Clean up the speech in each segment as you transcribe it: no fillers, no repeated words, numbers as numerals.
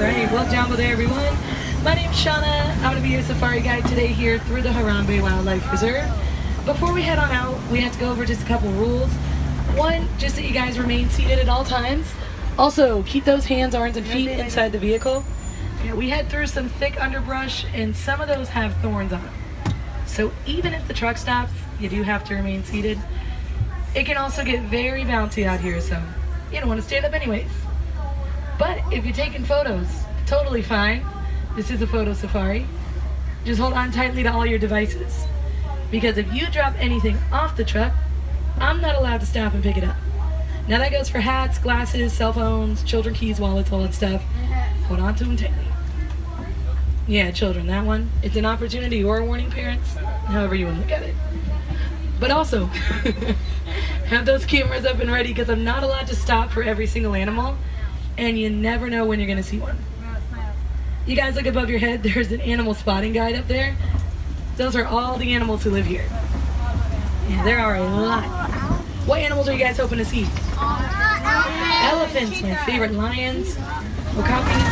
Alright, well jumbo there everyone. My name's Shauna. I'm going to be your safari guide today here through the Harambe Wildlife Reserve. Before we head on out, we have to go over just a couple rules. One, just that you guys remain seated at all times. Also, keep those hands, arms, and feet inside the vehicle. Yeah, we head through some thick underbrush, and some of those have thorns on them. So even if the truck stops, you do have to remain seated. It can also get very bouncy out here, so you don't want to stand up anyways. But if you're taking photos, totally fine. This is a photo safari. Just hold on tightly to all your devices. Because if you drop anything off the truck, I'm not allowed to stop and pick it up. Now that goes for hats, glasses, cell phones, children keys, wallets, all that stuff. Hold on to them tightly. Yeah, children, that one. It's an opportunity or a warning, parents. However you want to look at it. But also, have those cameras up and ready because I'm not allowed to stop for every single animal. And you never know when you're going to see one. You guys look above your head, there's an animal spotting guide up there. Those are all the animals who live here. Yeah, there are a lot. What animals are you guys hoping to see? Elephants, my favorite. Lions, okapis.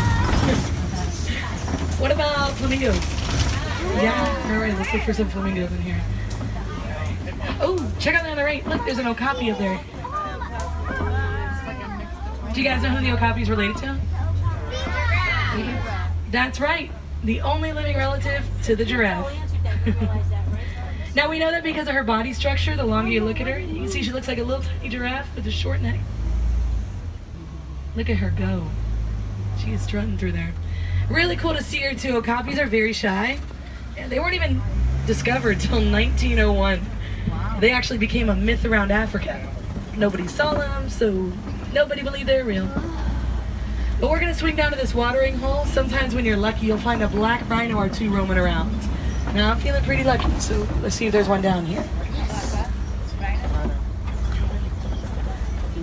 What about flamingos? Yeah, alright, let's look for some flamingos in here. Oh, check out there on the right. Look, there's an okapi up there. Do you guys know who the okapi is related to? That's right, the only living relative to the giraffe. Now we know that because of her body structure, the longer you look at her, you can see she looks like a little tiny giraffe with a short neck. Look at her go. She is strutting through there. Really cool to see her too. Okapis are very shy. And they weren't even discovered till 1901. They actually became a myth around Africa. Nobody saw them, so nobody believed they were real. But we're going to swing down to this watering hole. Sometimes when you're lucky, you'll find a black rhino or two roaming around. Now I'm feeling pretty lucky, so let's see if there's one down here.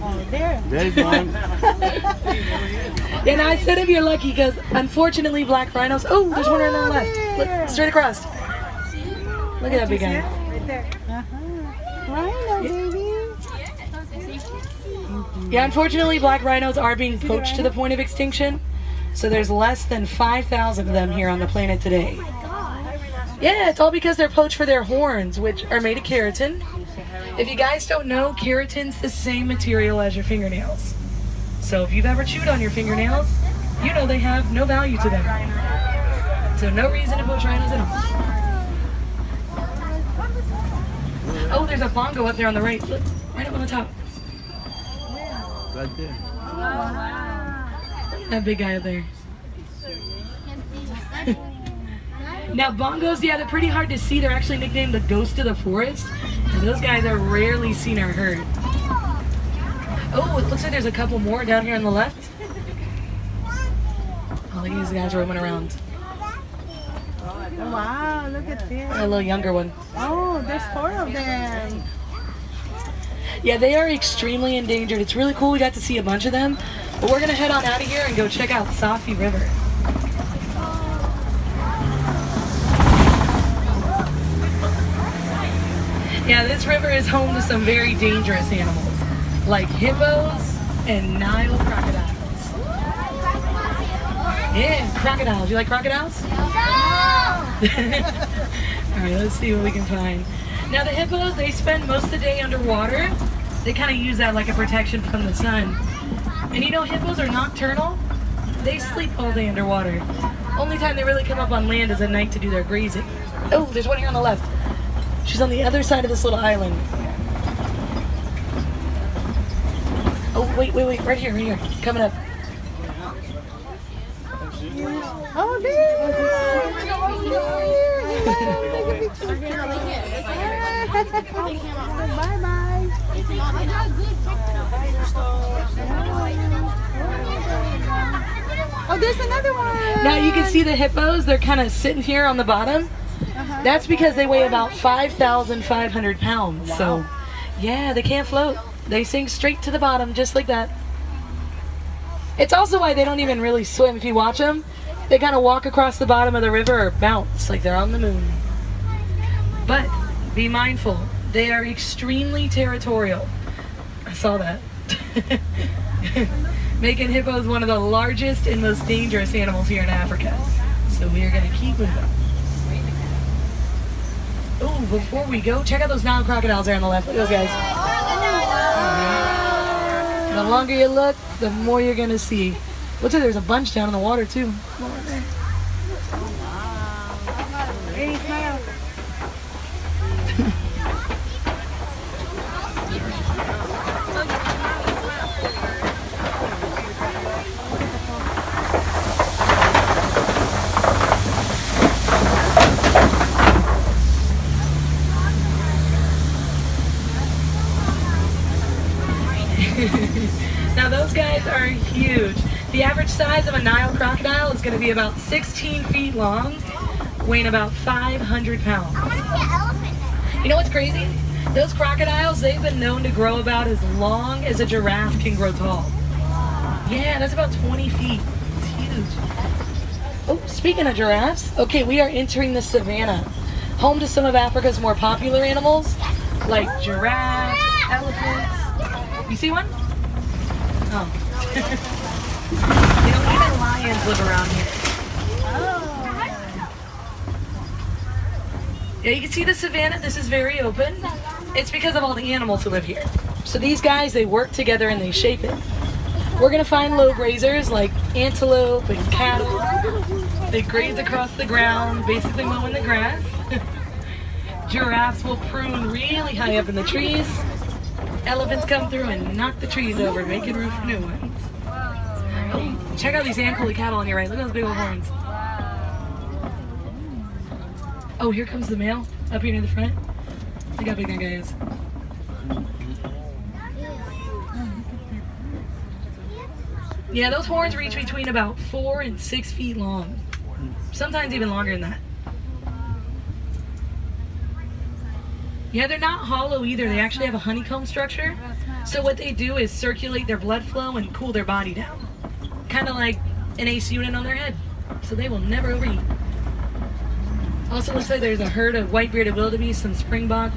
Oh, there. There's one. And I said if you're lucky because unfortunately black rhinos... Oh, there's one right on the left. Look, straight across. Look at that big guy. Right there. Rhino, baby. Yeah, unfortunately black rhinos are being poached to the point of extinction. So there's less than 5,000 of them here on the planet today. Yeah, it's all because they're poached for their horns, which are made of keratin. If you guys don't know, keratin's the same material as your fingernails. So if you've ever chewed on your fingernails, you know they have no value to them. So no reason to poach rhinos at all. Oh, there's a bongo up there on the right. Look, right up on the top. Right there. That big guy up there. Now bongos, yeah, they're pretty hard to see. They're actually nicknamed the ghost of the forest. And those guys are rarely seen or heard. Oh, it looks like there's a couple more down here on the left. Oh, look at these guys roaming around. Wow, look at this. A little younger one. Oh, there's 4 of them. Yeah, they are extremely endangered. It's really cool we got to see a bunch of them. But we're going to head on out of here and go check out Safi River. Yeah, this river is home to some very dangerous animals, like hippos and Nile crocodiles. Yeah, crocodiles. You like crocodiles? No! Alright, let's see what we can find. Now the hippos, they spend most of the day underwater. They kind of use that like a protection from the sun. And you know, hippos are nocturnal. They sleep all day underwater. Only time they really come up on land is at night to do their grazing. Oh, there's one here on the left. She's on the other side of this little island. Oh, wait, right here. Coming up. Oh, there. Bye-bye. Oh, there's another one. Now you can see the hippos. They're kind of sitting here on the bottom. That's because they weigh about 5,500 pounds. So, yeah, they can't float. They sink straight to the bottom, just like that. It's also why they don't even really swim. If you watch them, they kind of walk across the bottom of the river or bounce like they're on the moon. But be mindful, they are extremely territorial. I saw that. making hippos one of the largest and most dangerous animals here in Africa. So we are going to keep moving. Oh, before we go, check out those Nile crocodiles there on the left. Look at those guys. The longer you look, the more you're going to see. Looks like there's a bunch down in the water too. Now those guys are huge. The average size of a Nile crocodile is going to be about 16 feet long, weighing about 500 pounds. You know what's crazy? Those crocodiles, they've been known to grow about as long as a giraffe can grow tall. Yeah, that's about 20 feet. It's huge. Oh, speaking of giraffes, okay, we are entering the savannah, home to some of Africa's more popular animals, like giraffes, elephants. You see one? Oh. You know, even lions live around here. Yeah, you can see the savannah. This is very open. It's because of all the animals who live here. So these guys, they work together and they shape it. We're going to find low grazers like antelope and cattle. They graze across the ground, basically mowing the grass. Giraffes will prune really high up in the trees. Elephants come through and knock the trees over, making room for new ones. Oh, check out these Ankole cattle on your right. Look at those big old horns. Oh, here comes the male up here near the front. Look how big that guy is. Yeah, those horns reach between about 4 and 6 feet long. Sometimes even longer than that. Yeah, they're not hollow either. They actually have a honeycomb structure. So what they do is circulate their blood flow and cool their body down. Kind of like an AC unit on their head. So they will never overheat. Also looks like there's a herd of white-bearded wildebeest, some Springbok.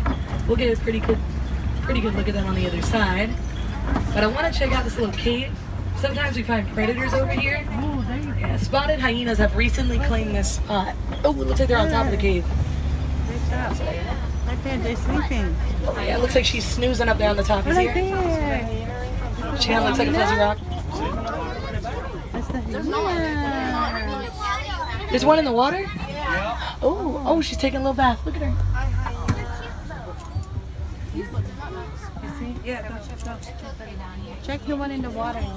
We'll get a pretty good look at them on the other side. But I want to check out this little cave. Sometimes we find predators over here. Yeah, spotted hyenas have recently claimed this spot. Oh, it looks like they're on top of the cave. Right there, they're sleeping. Oh yeah, it looks like she's snoozing up there on the top. You see her? She kind of looks like a fuzzy rock. That's the hyena. There's one in the water? Oh, she's taking a little bath. Look at her. You see? Check the one in the water. See?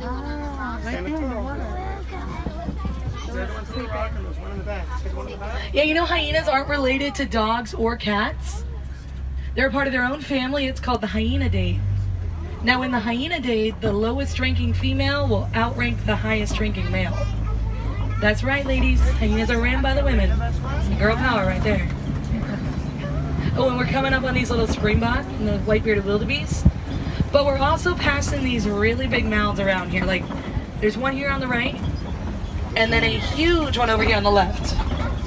Ah, right there in the water. Yeah, you know hyenas aren't related to dogs or cats. They're a part of their own family. It's called the hyenidae. Now in the hyenidae, the lowest ranking female will outrank the highest ranking male. That's right, ladies. Hyenas are ran by the women. Some girl power right there. Oh, and we're coming up on these little Springbok and the white-bearded wildebeest. But we're also passing these really big mouths around here. Like, there's one here on the right, and then a huge one over here on the left.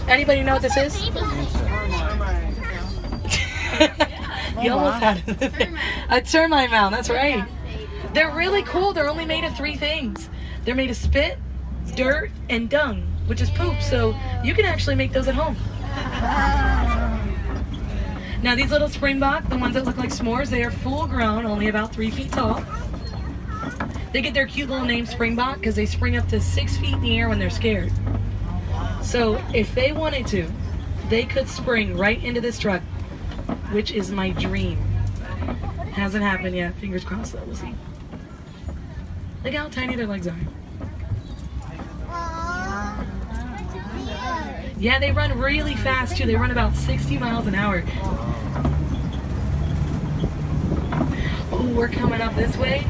Anybody know what this is? You almost had it. A termite mound, that's right. They're really cool. They're only made of 3 things. They're made of spit, dirt, and dung, which is poop. So you can actually make those at home. Now these little Springbok, the ones that look like s'mores, they are full grown, only about 3 feet tall. They get their cute little name Springbok because they spring up to 6 feet in the air when they're scared. So if they wanted to, they could spring right into this truck, which is my dream. Hasn't happened yet. Fingers crossed though, we'll see. Look how tiny their legs are. Yeah, they run really fast too. They run about 60 miles an hour. Oh, we're coming up this way.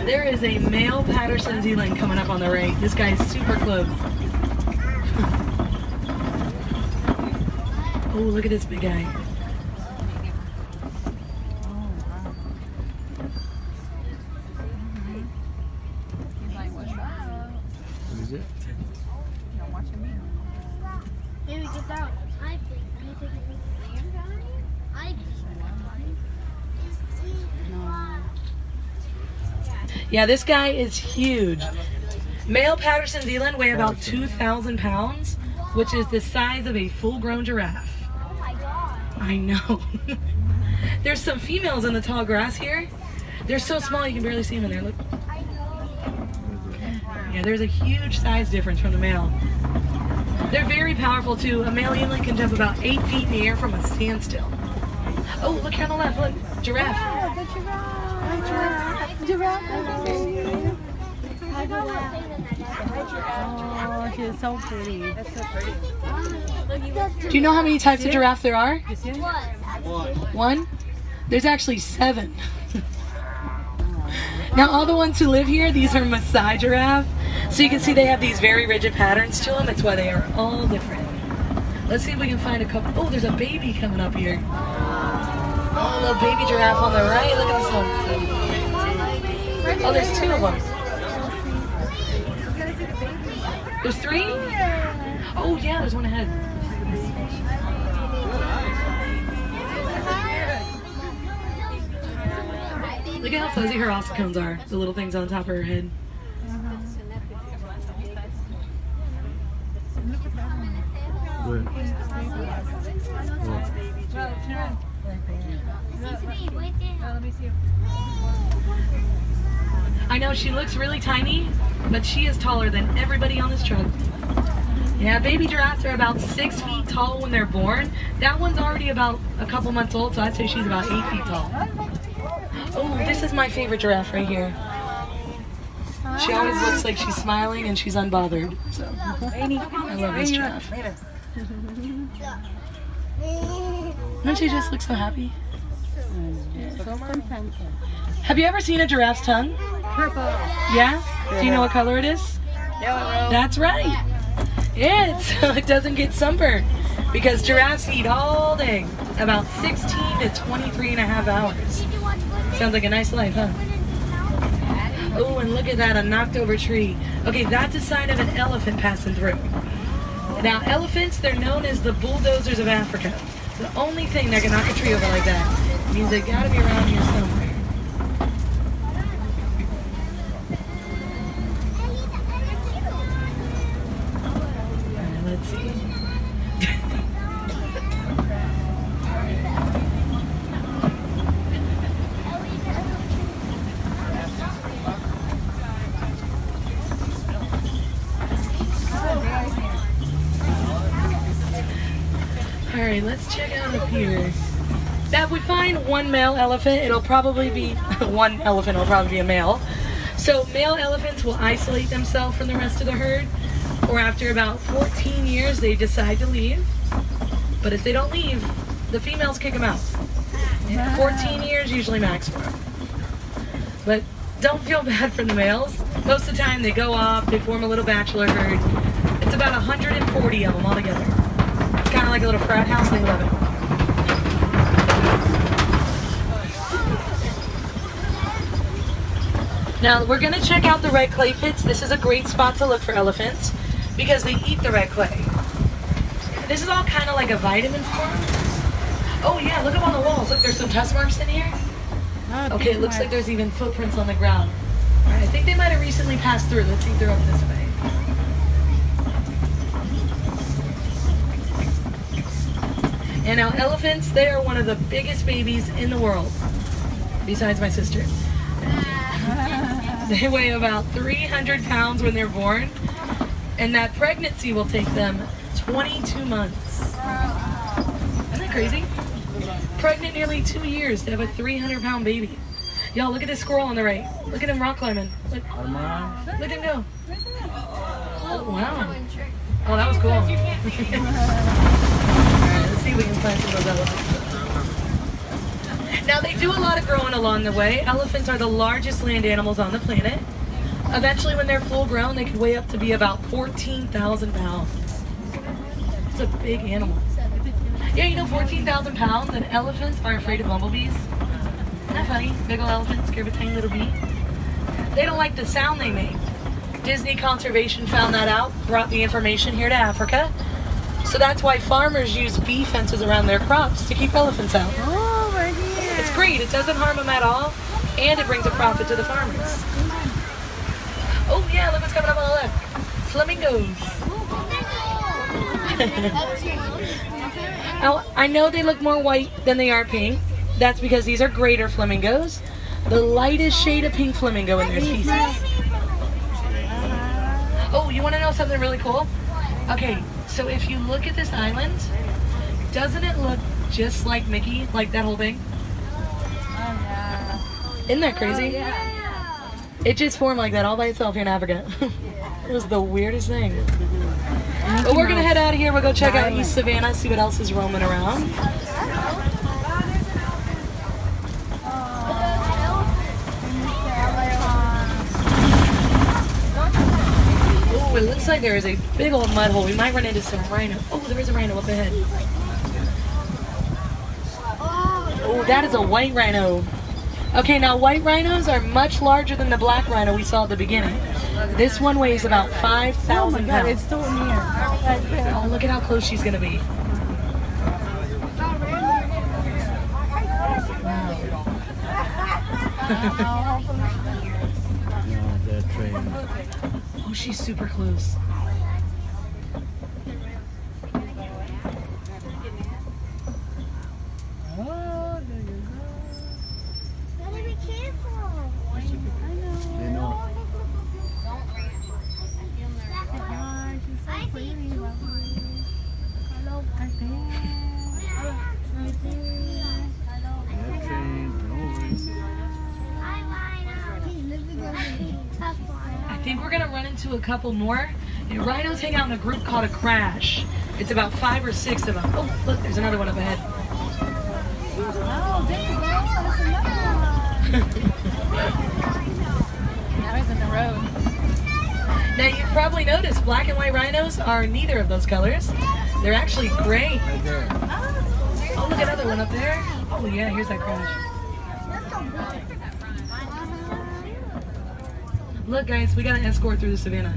There is a male Patterson's eland coming up on the right. This guy's super close. Oh, look at this big guy. What is it? Maybe get that. I think. Yeah, this guy is huge. Male Patterson Zealand weigh about 2,000 pounds, which is the size of a full-grown giraffe. Oh my god. I know. There's some females in the tall grass here. They're so small you can barely see them in there. Look. I know. Yeah, there's a huge size difference from the male. They're very powerful too. A male eland can jump about 8 feet in the air from a standstill. Oh, look here on the left. Look, giraffe. Oh, she's so pretty. That's so pretty. Do you know how many types of giraffe there are? What? One? There's actually 7. Now all the ones who live here, these are Maasai giraffe. So you can see they have these very rigid patterns to them. That's why they are all different. Let's see if we can find a couple. Oh, there's a baby coming up here. Oh, little baby giraffe on the right. Look at this one. Oh, there's 2 of them. There's 3? Oh yeah, there's one ahead. Look at how fuzzy her ossicones are. The little things on top of her head. Where? I know she looks really tiny, but she is taller than everybody on this truck. Yeah, baby giraffes are about 6 feet tall when they're born. That one's already about a couple months old, so I'd say she's about 8 feet tall. Oh, this is my favorite giraffe right here. She always looks like she's smiling and she's unbothered. So I love this giraffe. Doesn't she just look so happy? Have you ever seen a giraffe's tongue? Purple. Yeah? Do you know what color it is? Yellow. That's right. Yeah, so it doesn't get sunburned because giraffes eat all day, about 16 to 23 and a half hours. Sounds like a nice life, huh? Oh, and look at that, a knocked over tree. Okay, that's a sign of an elephant passing through. Now, elephants, they're known as the bulldozers of Africa. The only thing that can knock a tree over like that means they gotta be around here somewhere. Alright, let's see. Alright, let's check out up here. Now if we find one male elephant, it'll probably be one elephant will probably be a male. So male elephants will isolate themselves from the rest of the herd, or after about 14 years they decide to leave. But if they don't leave, the females kick them out. 14 years usually max for them. But don't feel bad for the males. Most of the time they go off, they form a little bachelor herd. It's about 140 of them all together. It's kind of like a little frat house, they love it. Now we're going to check out the red clay pits. This is a great spot to look for elephants because they eat the red clay. This is all kind of like a vitamin form. Oh yeah, look up on the walls. Look, there's some tusk marks in here. Okay, it looks like there's even footprints on the ground. All right, I think they might have recently passed through. Let's see if they're up this way. And now elephants, they are one of the biggest babies in the world, besides my sister. They weigh about 300 pounds when they're born, and that pregnancy will take them 22 months. Isn't that crazy? Pregnant nearly 2 years to have a 300-pound baby. Y'all, look at this squirrel on the right. Look at him rock climbing. Look at him go. Oh, wow. Oh, that was cool. Alright, let's see if we can find some of those elephants. Now, they do a lot of growing along the way. Elephants are the largest land animals on the planet. Eventually, when they're full grown, they could weigh up to be about 14,000 pounds. It's a big animal. Yeah, you know, 14,000 pounds, and elephants are afraid of bumblebees. Isn't that funny? Big old elephant scared of a tiny little bee. They don't like the sound they make. Disney Conservation found that out, brought the information here to Africa. So that's why farmers use bee fences around their crops to keep elephants out. Oh, right here. It's great. It doesn't harm them at all, and it brings a profit to the farmers. coming up on the left. Flamingos. Now, I know they look more white than they are pink. That's because these are greater flamingos. The lightest shade of pink flamingo in their species. Oh, you want to know something really cool? Okay, so if you look at this island, doesn't it look just like Mickey, like that whole thing? Isn't that crazy? It just formed like that all by itself here in Africa. It was the weirdest thing. But we're gonna head out of here. We'll go check out East Savannah, see what else is roaming around. Oh, it looks like there is a big old mud hole. We might run into some rhino. Oh, there is a rhino up ahead. Oh, that is a white rhino. Okay, now white rhinos are much larger than the black rhino we saw at the beginning. This one weighs about 5,000 pounds. It's so near. Oh, look at how close she's gonna be. Oh, she's super close. Gotta be careful. They know. They're trained. No worries. I think we're gonna run into a couple more. And rhinos hang out in a group called a crash. It's about 5 or 6 of them. Oh, look, there's another one up ahead. Oh, there you go. There's another one. Now he's in the road. Now you've probably noticed black and white rhinos are neither of those colors. They're actually gray. Right there. Oh, look, another one up there. Oh yeah, here's that crash. Look guys, we got an escort through the savannah.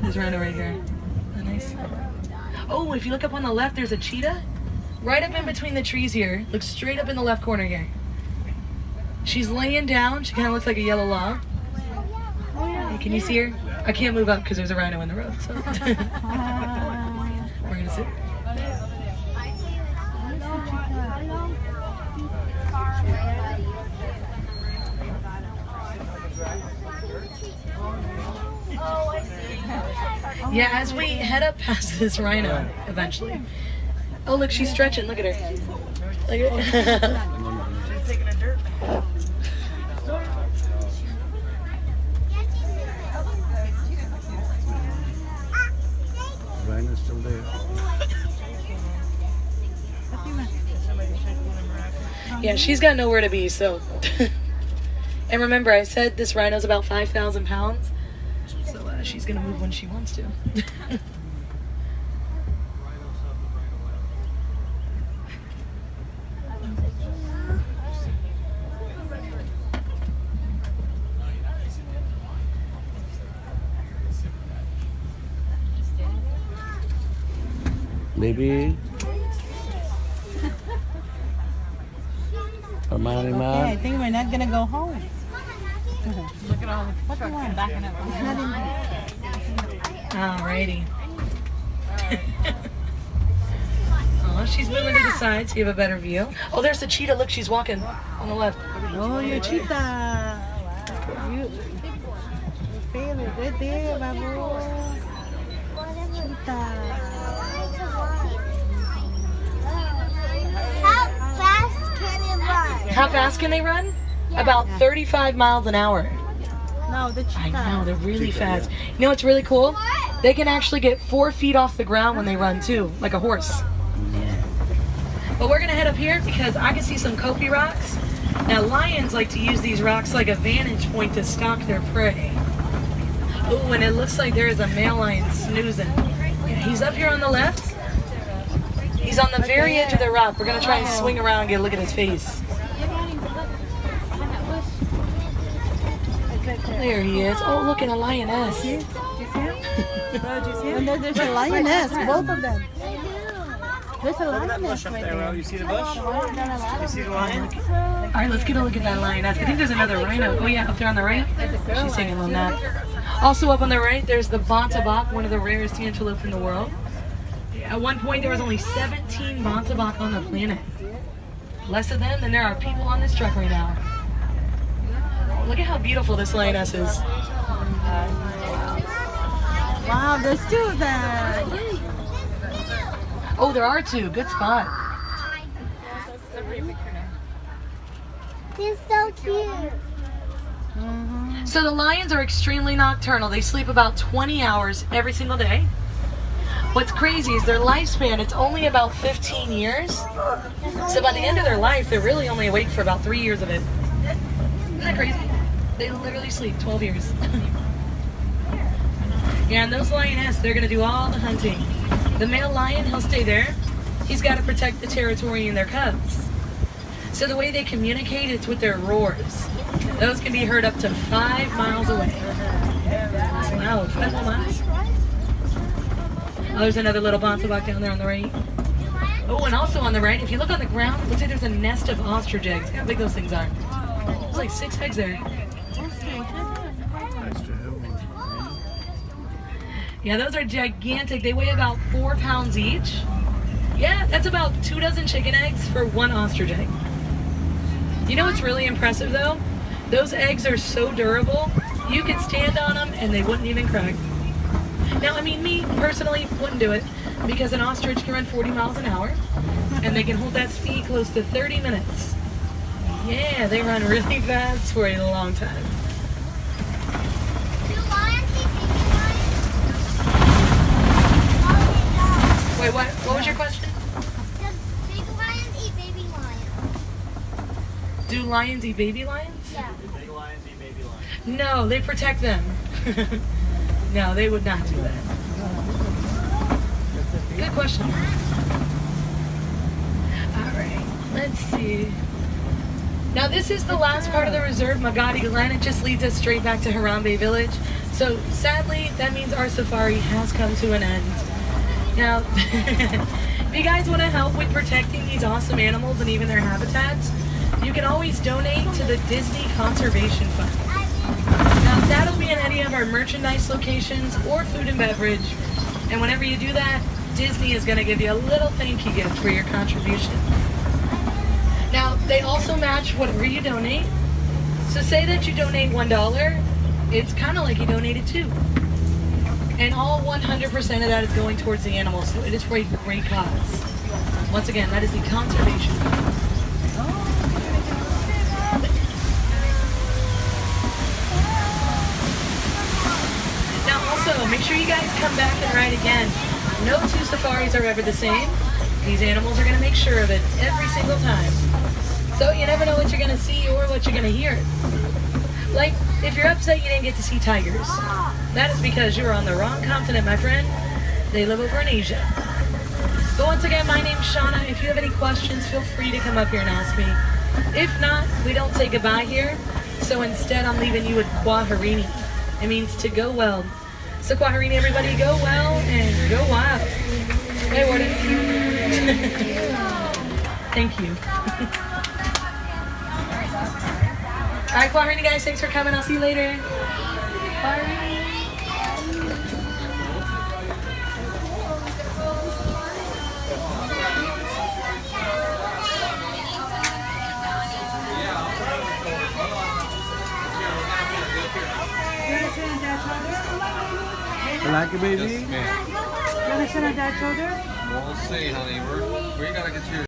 This rhino right here. Oh, nice. Oh, if you look up on the left, there's a cheetah. Right up in between the trees here. Look straight up in the left corner here. She's laying down. She kind of looks like a yellow log. Hey, can you see her? I can't move up because there's a rhino in the road. So. We're gonna sit. Yeah, as we head up past this rhino, eventually. Oh, look, she's stretching. Look at her. Look at her. Rhino's still there. Yeah, she's got nowhere to be, so. And remember, I said this rhino's about 5,000 pounds. So she's going to move when she wants to. Baby. Hermione, Okay, I man. think we're not gonna go home. Look at all the trucks backing up. It's not in there. Alrighty. Oh, she's moving to the side so you have a better view. Oh, there's the cheetah. Look, she's walking on the left. Oh, your cheetah. You feel it right there, babu. Cheetah. How fast can they run? About 35 miles an hour. No, the cheetah. I know, they're really fast. You know what's really cool? They can actually get 4 feet off the ground when they run too, like a horse. But we're gonna head up here because I can see some kopi rocks. Now lions like to use these rocks like a vantage point to stalk their prey. Oh, and it looks like there is a male lion snoozing. Yeah, he's up here on the left. He's on the very edge of the rock. We're gonna try and swing around and get a look at his face. There he is. Oh, look at a lioness. And there's a lioness, both of them. There's a lioness right there. You see the bush? You see the lion? All right, let's get a look at that lioness. I think there's another rhino. Oh yeah, up there on the right. She's taking a little nap. Also up on the right, there's the Bontebok, one of the rarest antelope in the world. At one point, there was only 17 Bontebok on the planet. Less of them than there are people on this truck right now. Look at how beautiful this lioness is. Wow, there's two of them. Oh, there are two. Good spot. They're so cute. So the lions are extremely nocturnal. They sleep about 20 hours every single day. What's crazy is their lifespan, it's only about 15 years. So by the end of their life, they're really only awake for about 3 years of it. Isn't that crazy? They literally sleep 12 years. Yeah, and those lionesses, they're going to do all the hunting. The male lion, he'll stay there. He's got to protect the territory and their cubs. So the way they communicate, it's with their roars. Those can be heard up to 5 miles away. That's loud. 5 more miles. Oh, there's another little Bontebok down there on the right. Oh, and also on the right, if you look on the ground, it looks like there's a nest of ostrich eggs. Look how big those things are. There's like 6 eggs there. Nice to have one. Yeah, those are gigantic. They weigh about 4 pounds each. Yeah, that's about 2 dozen chicken eggs for 1 ostrich egg. You know what's really impressive though? Those eggs are so durable, you could stand on them and they wouldn't even crack. Now, I mean, me personally wouldn't do it because an ostrich can run 40 miles an hour and they can hold that speed close to 30 minutes. Yeah, they run really fast for a long time. Do lions eat baby lions? Wait, what was your question? Do big lions eat baby lions? Do lions eat baby lions? Yeah. Big lions eat baby lions. No, they protect them. No, they would not do that. Good question. Alright, let's see. Now this is the last part of the reserve, Magadi Glen. It just leads us straight back to Harambe village. So sadly, that means our safari has come to an end. Now, if you guys want to help with protecting these awesome animals and even their habitats, you can always donate to the Disney Conservation Fund. Now that'll be in any of our merchandise locations or food and beverage. And whenever you do that, Disney is going to give you a little thank you gift for your contribution. Now, they also match whatever you donate. So say that you donate $1, it's kind of like you donated 2. And all 100% of that is going towards the animals, so it is for a great cause. Once again, that is the Conservation Fund. Now also, make sure you guys come back and ride again. No 2 safaris are ever the same. These animals are going to make sure of it every single time. So you never know what you're going to see or what you're going to hear. Like, if you're upset you didn't get to see tigers, that is because you were on the wrong continent, my friend. They live over in Asia. But once again, my name's Shauna. If you have any questions, feel free to come up here and ask me. If not, we don't say goodbye here. So instead, I'm leaving you with Kwaherini. It means to go well. So Kwaherini, everybody, go well and go wild. Hey, Warden. Thank you. All right, Kwaherini, guys, thanks for coming. I'll see you later. Kwaherini. You like it, baby? Yes, ma'am. You want to sit on Dad's shoulder? We'll see, honey. We gotta get you.